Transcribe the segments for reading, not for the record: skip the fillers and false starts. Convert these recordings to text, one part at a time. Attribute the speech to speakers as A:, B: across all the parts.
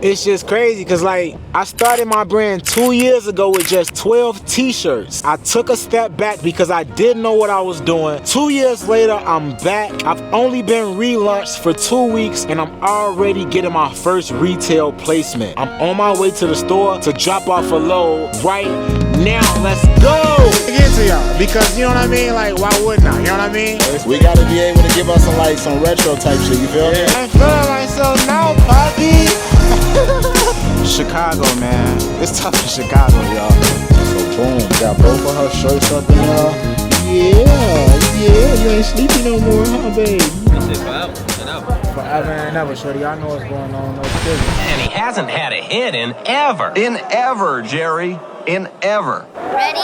A: It's just crazy because like I started my brand 2 years ago with just 12 t-shirts. I took a step back because I didn't know what I was doing. 2 years later, I'm back. I've only been relaunched for 2 weeks and I'm already getting my first retail placement. I'm on my way to the store to drop off a load right now. Let's go!
B: Get to y'all because you know what I mean? Like, why wouldn't I? You know what I mean?
C: We gotta be able to give us some retro type shit, you feel me?
A: I'm feeling myself now, Poppy.
B: Chicago, man. It's tough in Chicago, y'all.
C: So boom, got both of her shirts up in there. Yeah, you ain't sleepy no more, huh, babe?
B: Forever and ever, shorty. Y'all know what's going on. No kidding.
D: And he hasn't had a hit in ever.
E: In ever, Jerry. In ever.
F: Ready?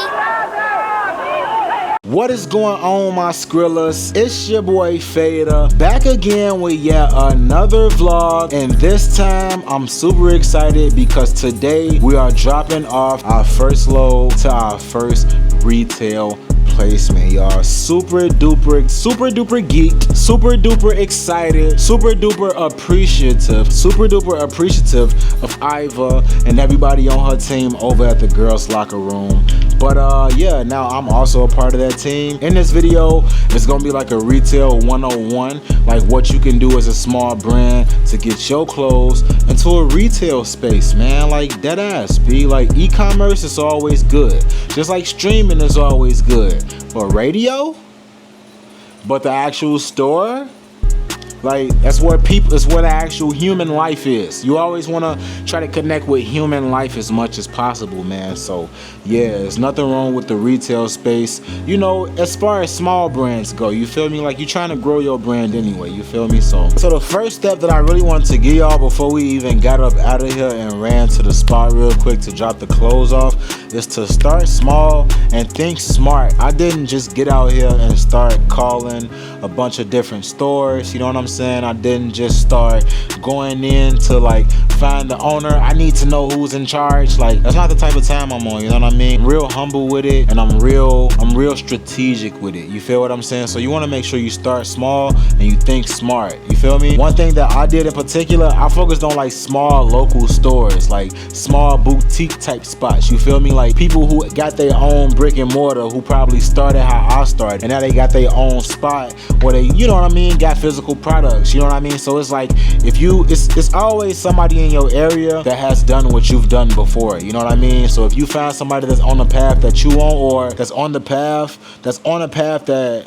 A: What is going on, my Skrillers? It's your boy Fay-duh, back again with yet another vlog, and this time I'm super excited because today we are dropping off our first load to our first retail placement, y'all. Super duper geeked, super duper excited, super duper appreciative of Iva and everybody on her team over at the girls locker room. But yeah, now I'm also a part of that team. In this video, it's gonna be like a retail 101, like what you can do as a small brand to get your clothes into a retail space, man. Like dead ass, be like e-commerce is always good, just like streaming is always good. But radio? But the actual store? Like that's where it's where the actual human life is. You always want to try to connect with human life as much as possible, man. So yeah, there's nothing wrong with the retail space, you know, as far as small brands go, you feel me? Like you're trying to grow your brand anyway, you feel me? So the first step that I really wanted to give y'all before we even got up out of here and ran to the spot real quick to drop the clothes off is to start small and think smart. I didn't just get out here and start calling a bunch of different stores, you know what I'm saying? I didn't just start going in to like find the owner. I need to know who's in charge. Like that's not the type of time I'm on, you know what I mean? I'm real humble with it and I'm real strategic with it. You feel what I'm saying? So you want to make sure you start small and you think smart. You feel me? One thing that I did in particular, I focused on like small local stores, like small boutique type spots. You feel me? Like people who got their own brick and mortar, who probably started how I started, and now they got their own spot where they, you know what I mean, got physical products. You know what I mean? So it's like if you, it's always somebody in your area that has done what you've done before. You know what I mean? So if you find somebody that's on the path that you on, or that's on the path that,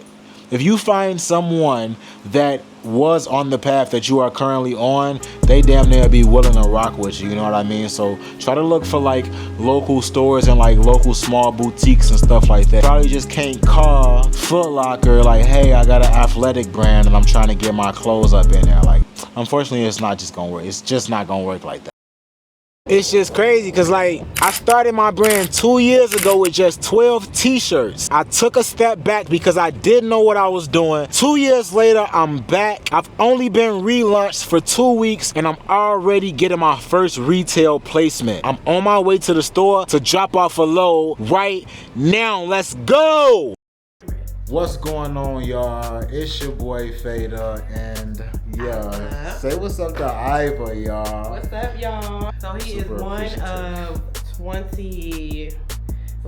A: if you find someone that was on the path that you are currently on, they damn near be willing to rock with you, you know what I mean? So try to look for like local stores and like local small boutiques and stuff like that. Probably just can't call Foot Locker like, hey, I got an athletic brand and I'm trying to get my clothes up in there. Like, unfortunately, it's not just gonna work. It's just not gonna work like that. It's just crazy because like I started my brand 2 years ago with just 12 t-shirts. I took a step back because I didn't know what I was doing. 2 years later, I'm back. I've only been relaunched for 2 weeks and I'm already getting my first retail placement. I'm on my way to the store to drop off a load right now. Let's go! What's going on, y'all? It's your boy Fay-duh, and yeah, say what's up to Iva, y'all.
G: What's up, y'all? So he is one of 20. So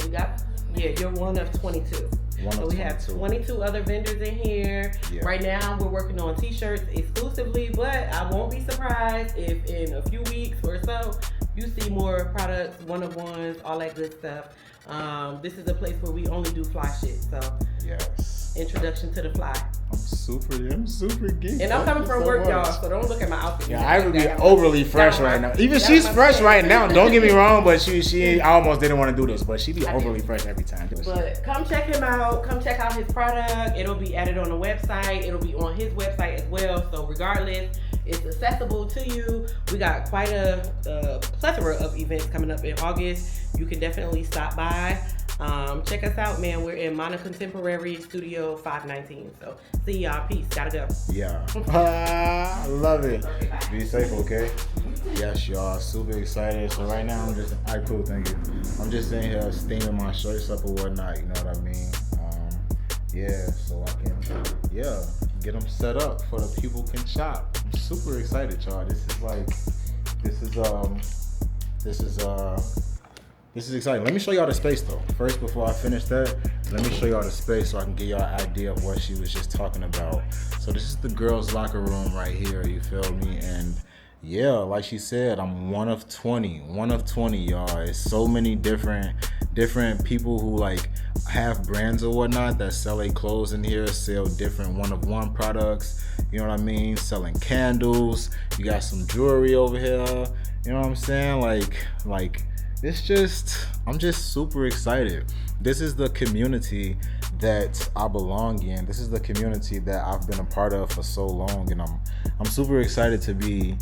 G: we got, yeah, you're one of 22. So we have 22 other vendors in here. Yeah. Right now, we're working on t-shirts exclusively, but I won't be surprised if in a few weeks or so, you see more products, one-of-ones, all that good stuff. This is a place where we only do fly shit, so yes. Introduction to the fly.
C: I'm super geeked.
G: And I'm coming from work, y'all, so don't look at my outfit.
B: Yeah, I would be overly fresh right now. Even she's fresh right now. Don't get me wrong, but she almost didn't want to do this, but she be overly fresh every time.
G: But come check him out. Come check out his product. It'll be added on the website. It'll be on his website as well. So regardless, it's accessible to you. We got quite a plethora of events coming up in August. You can definitely stop by. Check us out, man. We're in Mana Contemporary Studio 519. So see y'all. Peace. Gotta go.
A: Yeah. I love it. Okay, be safe, okay? Yes, y'all. Super excited. So right now I'm just, all right, cool, thank you. I'm just sitting here steaming my shirts up or whatnot, you know what I mean? Yeah, so I can, get them set up for the people can shop. I'm super excited, y'all. This is like, This is exciting. Let me show y'all the space though. First, before I finish that, let me show y'all the space so I can get y'all an idea of what she was just talking about. So this is the girls' locker room right here, you feel me? And yeah, like she said, I'm one of 20, y'all. It's so many different people who like have brands or whatnot that sell their clothes in here, sell different one-of-one products, you know what I mean? Selling candles, you got some jewelry over here, you know what I'm saying? Like it's just, I'm just super excited. This is the community that I belong in. This is the community that I've been a part of for so long, and I'm super excited to be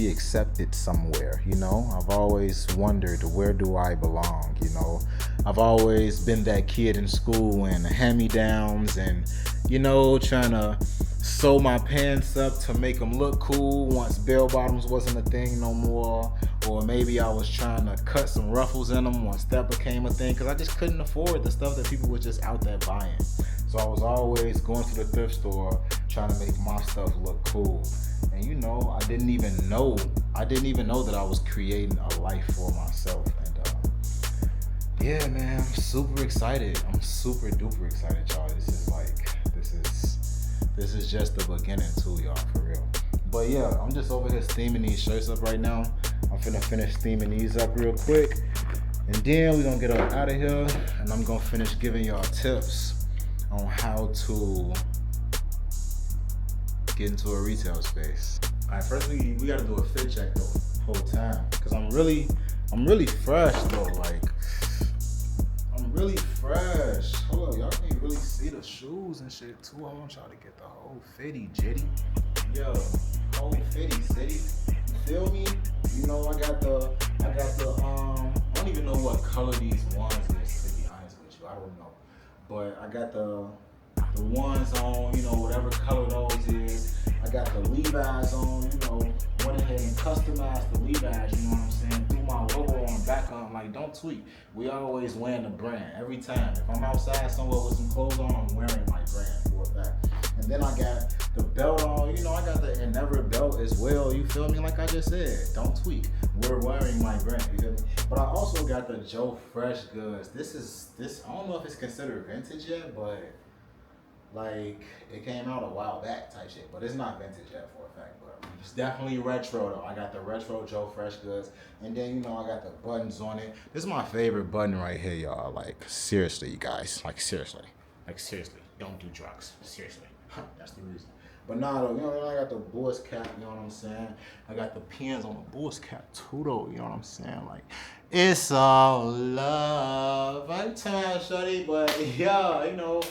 A: accepted somewhere, you know? I've always wondered, where do I belong, you know? I've always been that kid in school and hand-me-downs and, you know, trying to sew my pants up to make them look cool once bell bottoms wasn't a thing no more. Or maybe I was trying to cut some ruffles in them once that became a thing, because I just couldn't afford the stuff that people were just out there buying. So I was always going to the thrift store trying to make my stuff look cool. And you know, I didn't even know that I was creating a life for myself. And yeah, man, I'm super excited. I'm super duper excited, y'all. This is just the beginning too, y'all, for real. But yeah, I'm just over here steaming these shirts up right now. I'm finna finish steaming these up real quick. And then we're gonna get up out of here, and I'm gonna finish giving y'all tips on how to get into a retail space. All right, first we gotta do a fit check though, whole time, cause I'm really fresh though. Like, I'm really fresh. Hold up, y'all can't really see the shoes and shit too. I want y'all to get the whole fitty, jitty. Yo, whole fitty, city. You feel me? You know, I got the I don't even know what color these ones is, to be honest with you. I don't know. But I got the ones on, you know, whatever color those is. I got the Levi's on, you know, went ahead and customized the Levi's, you know what I'm saying? Threw my logo on the back of them, like, don't tweet. We always wearing the brand every time. If I'm outside somewhere with some clothes on, I'm wearing my brand for a fact. And then I got the belt on, you know, I got the Endeavor belt as well, you feel me? Like I just said, don't tweak. We're wearing my brand, you feel me? But I also got the Joe Fresh goods. This, I don't know if it's considered vintage yet, but like, it came out a while back type shit, but it's not vintage yet for a fact, but it's definitely retro though. I got the retro Joe Fresh goods, and then, you know, I got the buttons on it. This is my favorite button right here, y'all. Like, seriously, you guys. Like, seriously, don't do drugs. Seriously. That's the reason. But nah, though, you know, I got the Bulls cap, you know what I'm saying? I got the pins on the Bulls cap too, though, you know what I'm saying? Like, it's all love. I'm tired, shorty, but yeah, you know.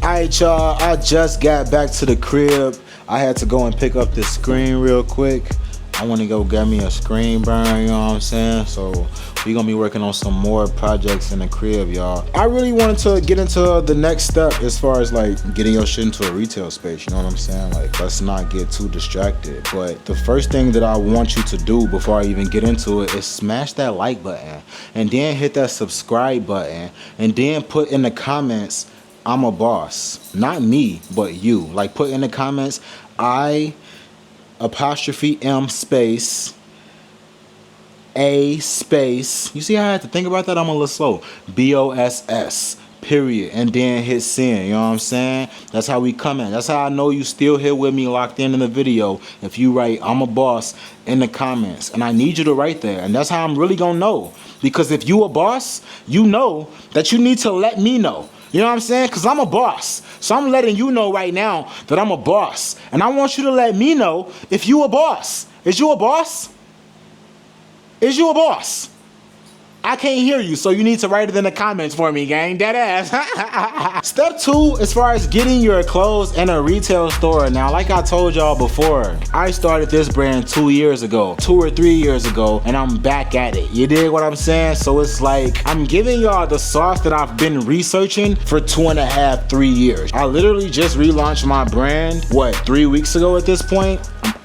A: Alright, y'all, I just got back to the crib. I had to go and pick up this screen real quick. I want to go get me a screen burn, you know what I'm saying? So we gonna be working on some more projects in the crib, y'all. I really wanted to get into the next step as far as like getting your shit into a retail space, you know what I'm saying? Like, let's not get too distracted. But the first thing that I want you to do before I even get into it is smash that like button, and then hit that subscribe button, and then put in the comments, I'm a boss. Not me, but you. Like, put in the comments, I ''M space A space. You see how I had to think about that? I'm a little slow. BOSS period, and then hit send. You know what I'm saying? That's how we come in. That's how I know you still here with me, locked in the video. If you write "I'm a boss" in the comments, and I need you to write there, and that's how I'm really gonna know. Because if you a boss, you know that you need to let me know. You know what I'm saying? Because I'm a boss. So I'm letting you know right now that I'm a boss. And I want you to let me know if you a boss. Is you a boss? Is you a boss? I can't hear you, so you need to write it in the comments for me, gang. Dead ass. Step 2, as far as getting your clothes in a retail store. Now, like I told y'all before, I started this brand 2 years ago, 2 or 3 years ago, and I'm back at it. You dig what I'm saying? So it's like, I'm giving y'all the sauce that I've been researching for 2.5, 3 years. I literally just relaunched my brand, 3 weeks ago at this point?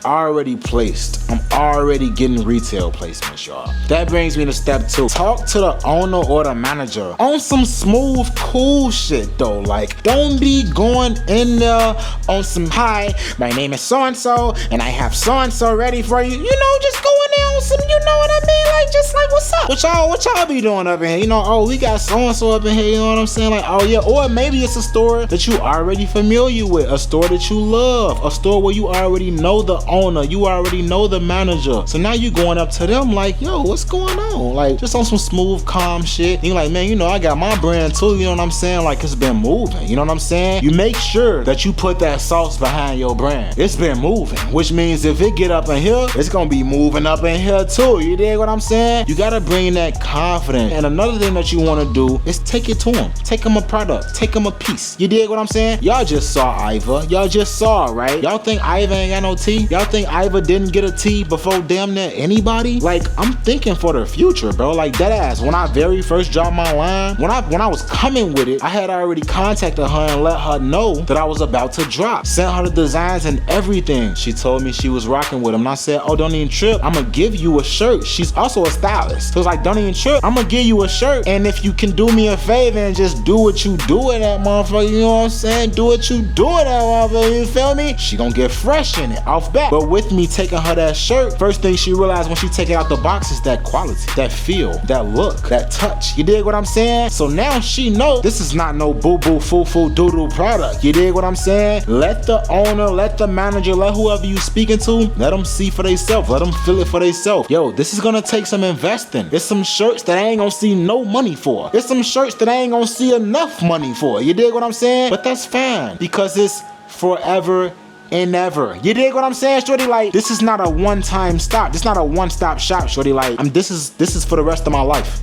A: Already placed. I'm already getting retail placements, y'all. That brings me to step 2. Talk to the owner or the manager on some smooth, cool shit though. Like, don't be going in there on some, "Hi, my name is so-and-so, and I have so-and-so ready for you." You know, just go in there on some, you know what I mean? Like, just like, what's up? What y'all be doing up in here? You know, "Oh, we got so-and-so up in here," you know what I'm saying? Like, oh yeah. Or maybe it's a store that you already familiar with, a store that you love, a store where you already know the owner, you already know the manager. So now you going up to them like, "Yo, what's going on?" Like, just on some smooth, calm shit. And you're like, "Man, you know, I got my brand too," you know what I'm saying? Like, it's been moving, you know what I'm saying? You make sure that you put that sauce behind your brand. It's been moving, which means if it get up in here, it's gonna be moving up in here too. You dig what I'm saying? You gotta bring that confidence. And another thing that you wanna do is take it to them. Take them a product, take them a piece. You dig what I'm saying? Y'all just saw Iva. Y'all just saw, right? Y'all think Iva ain't got no tea? Y'all think Iva didn't get a tea before damn near anybody? Like, I'm thinking for the future, bro. Like, dead ass. When I very first dropped my line, when I was coming with it, I had already contacted her and let her know that I was about to drop. Sent her the designs and everything. She told me she was rocking with them. And I said, "Oh, don't even trip. I'm gonna give you a shirt." She's also a stylist. So it's like, "Don't even trip. I'm gonna give you a shirt. And if you can do me a favor and just do what you do in that motherfucker," you know what I'm saying? "Do what you do in that motherfucker," you feel me? She gonna get fresh in it off back. But with me taking her that shirt, first thing she realized when she take it out the box is that quality, that feel, that look, that touch. You dig what I'm saying? So now she know this is not no boo-boo, foo-foo, doo-doo product. You dig what I'm saying? Let the owner, let the manager, let whoever you speaking to, let them see for themselves. Let them feel it for themselves. Yo, this is gonna take some investing. It's some shirts that I ain't gonna see no money for. It's some shirts that I ain't gonna see enough money for. You dig what I'm saying? But that's fine, because it's forever and never. You dig what I'm saying, shorty? Like, this is not a one-time stop. This is not a one-stop shop, shorty. Like, this is for the rest of my life.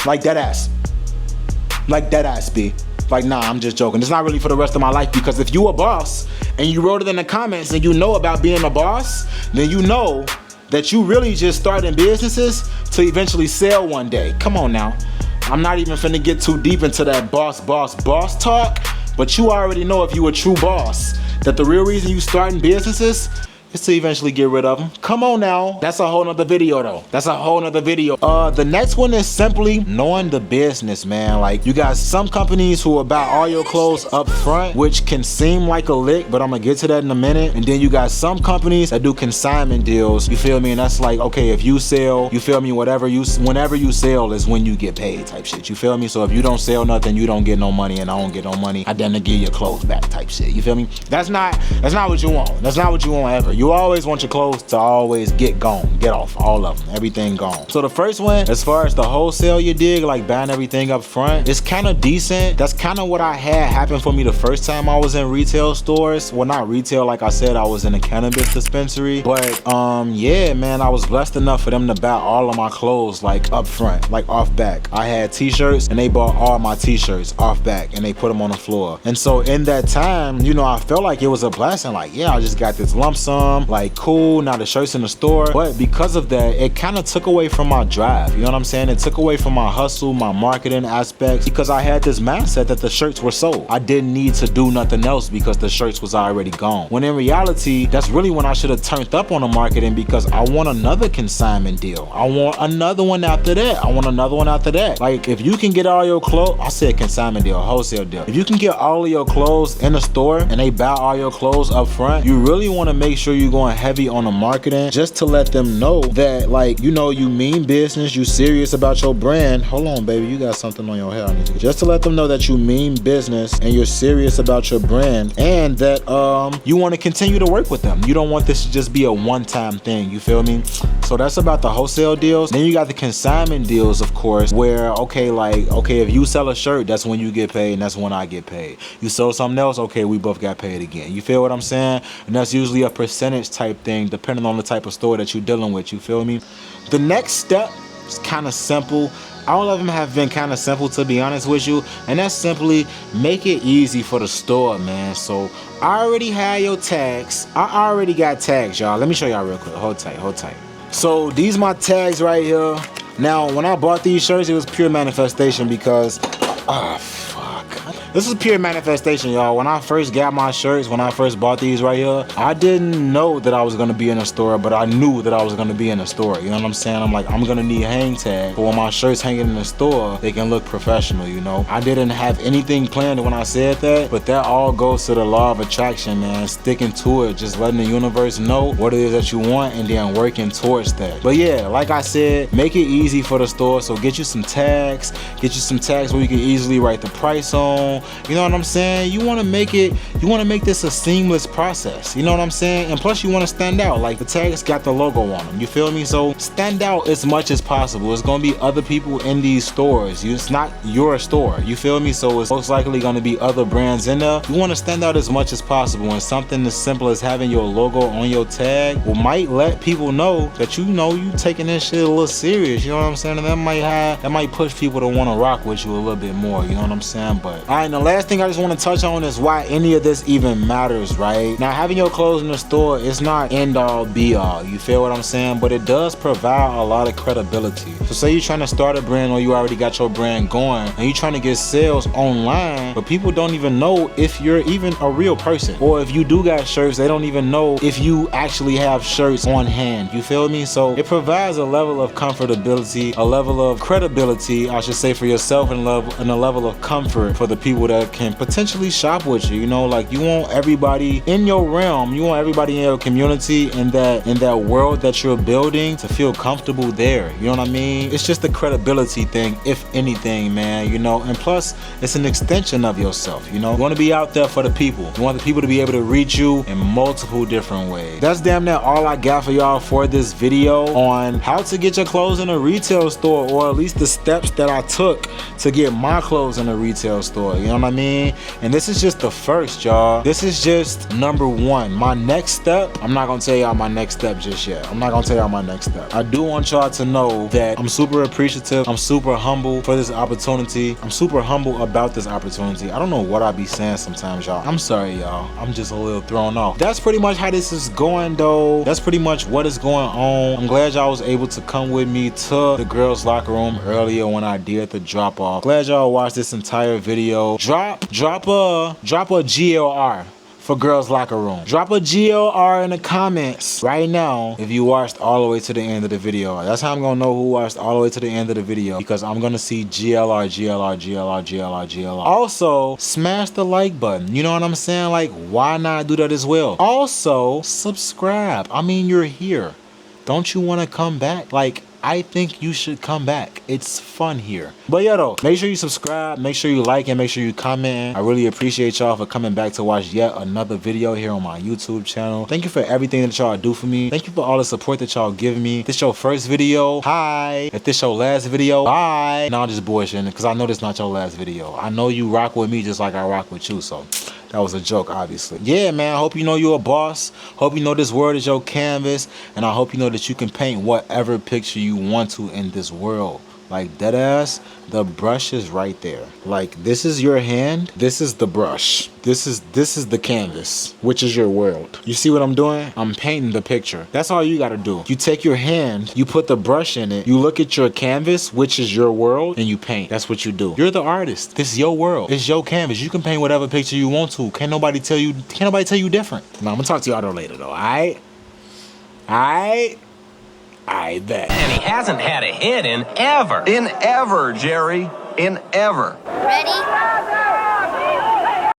A: Like, dead ass. Like, dead ass, B. Like, nah, I'm just joking. It's not really for the rest of my life, because if you a boss and you wrote it in the comments and you know about being a boss, then you know that you really just starting businesses to eventually sell one day. Come on now. I'm not even finna get too deep into that boss talk, but you already know, if you a true boss, that the real reason you starting businesses is to eventually get rid of them. Come on now. That's a whole nother video though. That's a whole nother video. The next one is simply knowing the business, man. Like, you got some companies who about all your clothes up front, which can seem like a lick, but I'm gonna get to that in a minute. And then you got some companies that do consignment deals, you feel me? And that's like, okay, if you sell, you feel me, whenever you sell is when you get paid type shit, you feel me? So if you don't sell nothing, you don't get no money, and I don't get no money, I then give your clothes back type shit, you feel me? That's not what you want. That's not what you want ever. You always want your clothes to always get gone, get off, all of them, everything gone. So the first one, as far as the wholesale, you dig, like buying everything up front, it's kind of decent. That's kind of what I had happen for me the first time I was in retail stores. Well, not retail, like I said, I was in a cannabis dispensary. But yeah, man, I was blessed enough for them to buy all of my clothes like up front, like off back. I had t-shirts and they bought all my t-shirts off back and they put them on the floor. And so in that time, you know, I felt like it was a blessing. Like, yeah, I just got this lump sum, like, cool, now the shirt's in the store. But because of that, it kind of took away from my drive, you know what I'm saying? It took away from my hustle, my marketing aspects, because I had this mindset that the shirts were sold. I didn't need to do nothing else because the shirts was already gone. When in reality, that's really when I should have turned up on the marketing, because I want another consignment deal. I want another one after that. I want another one after that. Like, if you can get all your clothes, I said consignment deal, wholesale deal. If you can get all of your clothes in the store and they buy all your clothes up front, you really want to make sure you're going heavy on the marketing, just to let them know that, like, you know, you mean business, you serious about your brand. Hold on, baby, you got something on your hair. I need to just to let them know that you mean business and you're serious about your brand, and that you want to continue to work with them. You don't want this to just be a one-time thing, you feel me? So that's about the wholesale deals. Then you got the consignment deals, of course, where okay, if you sell a shirt, that's when you get paid and that's when I get paid. You sell something else, okay, we both got paid again. You feel what I'm saying? And that's usually a percentage type thing depending on the type of store that you're dealing with, you feel me? The next step is kind of simple. All of them have been kind of simple, to be honest with you, and that's simply make it easy for the store, man. So I already had your tags. I already got tags, y'all. Let me show y'all real quick. Hold tight. So these my tags right here. Now, when I bought these shirts, it was pure manifestation because, this is pure manifestation, y'all. When I first got my shirts, when I first bought these right here, I didn't know that I was gonna be in a store, but I knew that I was gonna be in a store. You know what I'm saying? I'm like, I'm gonna need hang tag, but when my shirts hanging in the store, they can look professional, you know? I didn't have anything planned when I said that, but that all goes to the law of attraction, man. Sticking to it, just letting the universe know what it is that you want and then working towards that. But yeah, like I said, make it easy for the store. So get you some tags, where you can easily write the price on. You know what I'm saying? You want to make this a seamless process. You know what I'm saying? And plus you want to stand out. Like the tags got the logo on them. You feel me? So stand out as much as possible. It's going to be other people in these stores. It's not your store. You feel me? So it's most likely going to be other brands in there. You want to stand out as much as possible. And something as simple as having your logo on your tag might let people know that you taking this shit a little serious. You know what I'm saying? And that might push people to want to rock with you a little bit more. You know what I'm saying? But all right, the last thing I just want to touch on is why any of this even matters, right? Now, having your clothes in the store is not end all be all. You feel what I'm saying? But it does provide a lot of credibility. So say you're trying to start a brand or you already got your brand going and you're trying to get sales online, but people don't even know if you're even a real person. Or if you do got shirts, they don't even know if you actually have shirts on hand. You feel me? So it provides a level of comfortability, a level of credibility, I should say, for yourself, and a level of comfort for the people that can potentially shop with you. You know, like you want everybody in your realm, you want everybody in your community, in that world that you're building, to feel comfortable there. You know what I mean? It's just a credibility thing, if anything, man. You know, and plus it's an extension of yourself. You know, you want to be out there for the people. You want the people to be able to reach you in multiple different ways. That's damn near all I got for y'all for this video on how to get your clothes in a retail store, or at least the steps that I took to get my clothes in a retail store. You know what I mean? And this is just the first, y'all. This is just number one. My next step, I'm not gonna tell y'all my next step just yet. I do want y'all to know that I'm super appreciative. I'm super humble for this opportunity. I'm super humble about this opportunity. I don't know what I be saying sometimes, y'all. I'm sorry, y'all. I'm just a little thrown off. That's pretty much how this is going, though. That's pretty much what is going on. I'm glad y'all was able to come with me to the girls' locker room earlier when I did the drop off. Glad y'all watched this entire video. Drop a GLR for girls' locker room. Drop a GLR in the comments right now if you watched all the way to the end of the video. That's how I'm gonna know who watched all the way to the end of the video, because I'm gonna see GLR. Also, smash the like button. You know what I'm saying? Like, why not do that as well? Also, subscribe. I mean, you're here. Don't you want to come back? Like, I think you should come back. It's fun here. But yeah, though, make sure you subscribe, make sure you like, and make sure you comment. I really appreciate y'all for coming back to watch yet another video here on my YouTube channel. Thank you for everything that y'all do for me. Thank you for all the support that y'all give me. If this your first video, hi. If this your last video, bye. No, I'm just bullshitting, because I know this not your last video. I know you rock with me just like I rock with you, so that was a joke, obviously. Yeah, man, I hope you know you're a boss. Hope you know this world is your canvas. And I hope you know that you can paint whatever picture you want to in this world. Like, deadass, the brush is right there. Like, this is your hand. This is the brush. This is the canvas, which is your world. You see what I'm doing? I'm painting the picture. That's all you gotta do. You take your hand, you put the brush in it, you look at your canvas, which is your world, and you paint. That's what you do. You're the artist. This is your world. It's your canvas. You can paint whatever picture you want to. Can't nobody tell you different. Now, I'm gonna talk to y'all later, though, alright? I bet.
D: And he hasn't had a hit in ever.
E: In ever, Jerry. In ever.
F: Ready?